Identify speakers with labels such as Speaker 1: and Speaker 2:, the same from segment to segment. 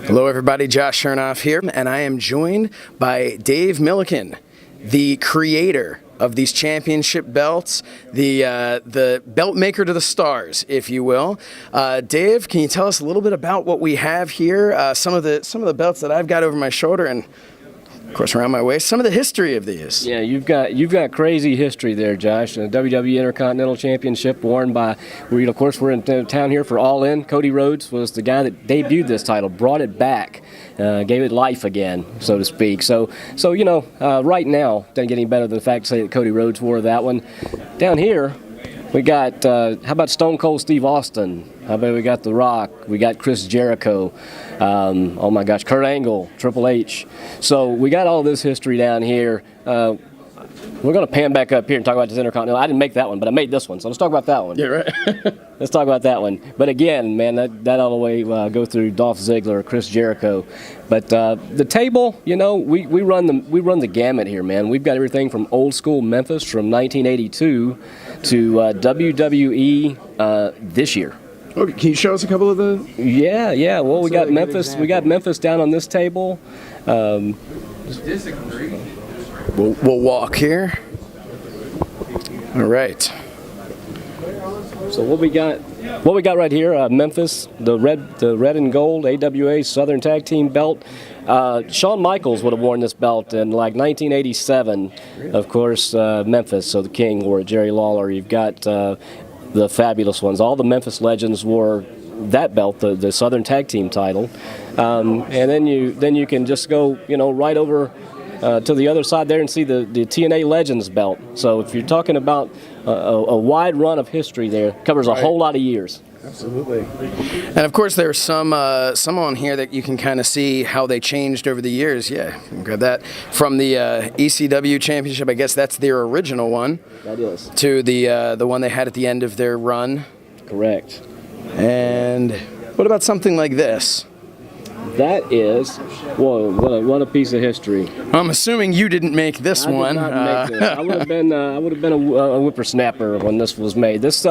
Speaker 1: Hello everybody, Josh Shernoff here, and I am joined by Dave Millican, the creator of these championship belts, the belt maker to the stars, if you will. Dave, can you tell us a little bit about what we have here? Some of the belts that I've got over my shoulder and, of course, around my waist. Some of the history of these.
Speaker 2: Yeah, you've got crazy history there, Josh. The WWE Intercontinental Championship worn by, of course, we're in town here for All In. Cody Rhodes was the guy that debuted this title, brought it back, gave it life again, so to speak. So right now, doesn't get any better than the fact to say that Cody Rhodes wore that one. Down here, we got, how about Stone Cold Steve Austin? How about we got The Rock? We got Chris Jericho. Oh my gosh, Kurt Angle, Triple H. So we got all this history down here. We're going to pan back up here and talk about this Intercontinental. I didn't make that one, but I made this one, so let's talk about that one.
Speaker 1: Yeah, right.
Speaker 2: Let's talk about that one. But again, man, that all the way go through Dolph Ziggler, Chris Jericho. But the table, we run the gamut here, man. We've got everything from old school Memphis from 1982 to WWE this year.
Speaker 1: Okay, can you show us a couple of the?
Speaker 2: Yeah. Well, we got Memphis. We got Memphis down on this table.
Speaker 1: We'll walk here. All right.
Speaker 2: So what we got right here, Memphis, the red and gold AWA Southern Tag Team belt. Shawn Michaels would have worn this belt in like 1987. Of course, Memphis, so the King wore it. Jerry Lawler. You've got the fabulous ones. All the Memphis legends wore that belt, the Southern Tag Team title. And then you can just go right over to the other side there and see the TNA Legends belt. So if you're talking about a wide run of history there, covers a whole lot of years.
Speaker 1: Absolutely. And of course there's some on here that you can kind of see how they changed over the years. Yeah, grab that. From the ECW Championship, I guess that's their original one.
Speaker 2: That is.
Speaker 1: To the one they had at the end of their run.
Speaker 2: Correct.
Speaker 1: And what about something like this?
Speaker 2: That is, whoa, what a piece of history.
Speaker 1: I'm assuming you didn't make this one.
Speaker 2: I did not make this. I would have been a whippersnapper when this was made. This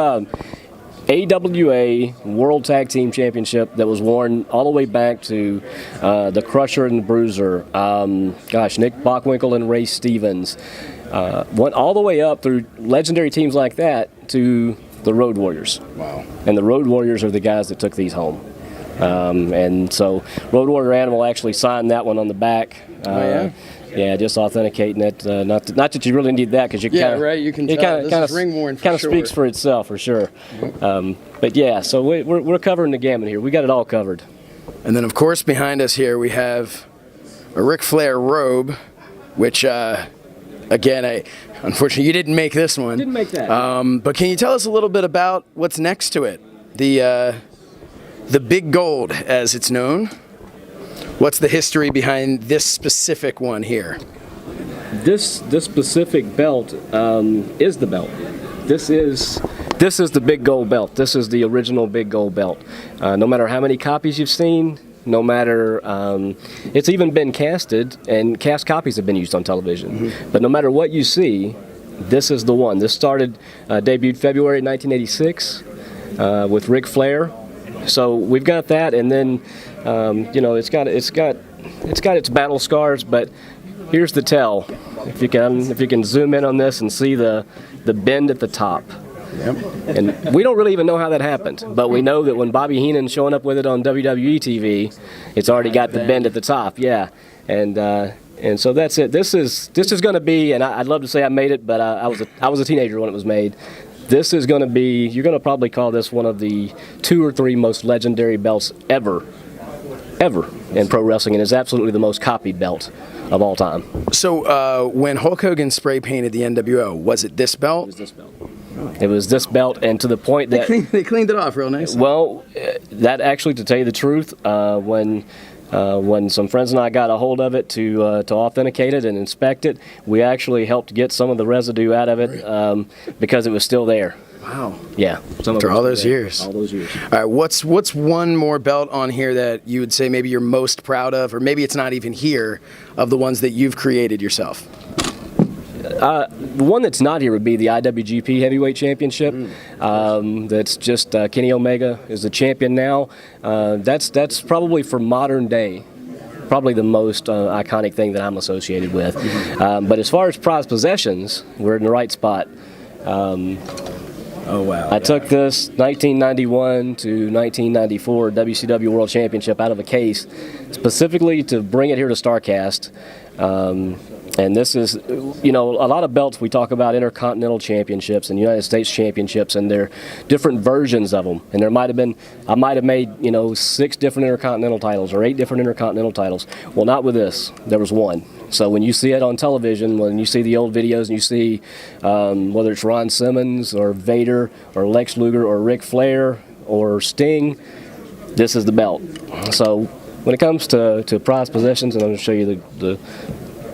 Speaker 2: AWA World Tag Team Championship that was worn all the way back to the Crusher and the Bruiser. Nick Bockwinkel and Ray Stevens. Went all the way up through legendary teams like that to the Road Warriors.
Speaker 1: Wow.
Speaker 2: And the Road Warriors are the guys that took these home. And so Road Warrior Animal actually signed that one on the back. Yeah, just authenticating it. Not that you really need that because you
Speaker 1: You can tell this is ring worn for
Speaker 2: kind of
Speaker 1: sure.
Speaker 2: speaks for itself for sure. But yeah, so we're covering the gamut here. We got it all covered.
Speaker 1: And then of course behind us here we have a Ric Flair robe, which again, unfortunately you didn't make this one.
Speaker 2: Didn't make that.
Speaker 1: But can you tell us a little bit about what's next to it? The Big Gold, as it's known. What's the history behind this specific one here?
Speaker 2: This specific belt is the belt. This is the Big Gold belt. This is the original Big Gold belt. No matter how many copies you've seen, no matter it's even been casted, and cast copies have been used on television. Mm-hmm. But no matter what you see, this is the one. This debuted February 1986 with Ric Flair. So we've got that, and then it's got its battle scars. But here's the tell: if you can zoom in on this and see the bend at the top.
Speaker 1: Yep.
Speaker 2: And we don't really even know how that happened, but we know that when Bobby Heenan's showing up with it on WWE TV, it's already got the bend at the top. Yeah, and so that's it. This is going to be, and I'd love to say I made it, but I was a teenager when it was made. This is going to be, you're going to probably call this one of the 2 or 3 most legendary belts ever in pro wrestling, and is absolutely the most copied belt of all time.
Speaker 1: So when Hulk Hogan spray painted the NWO, was it this belt?
Speaker 2: It was this belt. It was this belt, and to the point that...
Speaker 1: They cleaned it off real nice.
Speaker 2: Well, that actually, to tell you the truth, when some friends and I got a hold of it to authenticate it and inspect it, we actually helped get some of the residue out of it because it was still there.
Speaker 1: Wow.
Speaker 2: Yeah.
Speaker 1: After all those years.
Speaker 2: All those years.
Speaker 1: All right, what's one more belt on here that you would say maybe you're most proud of, or maybe it's not even here, of the ones that you've created yourself?
Speaker 2: The one that's not here would be the IWGP Heavyweight Championship. That's just Kenny Omega is the champion now. That's probably for modern day, probably the most iconic thing that I'm associated with. But as far as prize possessions, we're in the right spot.
Speaker 1: Oh, wow.
Speaker 2: I took this 1991 to 1994 WCW World Championship out of a case specifically to bring it here to Starrcast. And this is, a lot of belts we talk about Intercontinental Championships and United States Championships, and they're different versions of them. And I might have made, 6 different Intercontinental titles or 8 different Intercontinental titles. Well, not with this. There was one. So when you see it on television, when you see the old videos and you see whether it's Ron Simmons or Vader or Lex Luger or Ric Flair or Sting, this is the belt. So when it comes to prize possessions, and I'm going to show you the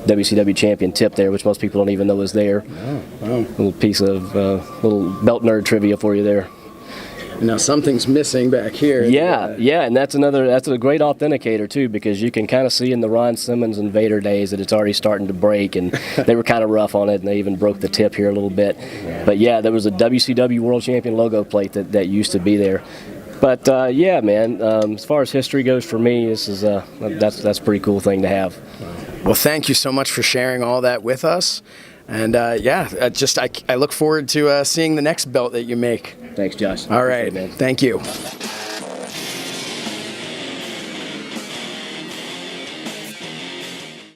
Speaker 2: WCW champion tip there, which most people don't even know is there.
Speaker 1: Oh, wow.
Speaker 2: A little piece of little belt nerd trivia for you there.
Speaker 1: Now something's missing back here.
Speaker 2: Yeah, and that's a great authenticator too, because you can kind of see in the Ron Simmons and Vader days that it's already starting to break, and they were kind of rough on it, and they even broke the tip here a little bit.
Speaker 1: Yeah.
Speaker 2: But yeah, there was a WCW World Champion logo plate that used to be there. But yeah, man, as far as history goes for me, this is that's a pretty cool thing to have.
Speaker 1: Well, thank you so much for sharing all that with us. And I look forward to seeing the next belt that you make.
Speaker 2: Thanks, Josh.
Speaker 1: All right,
Speaker 2: man.
Speaker 1: Thank you.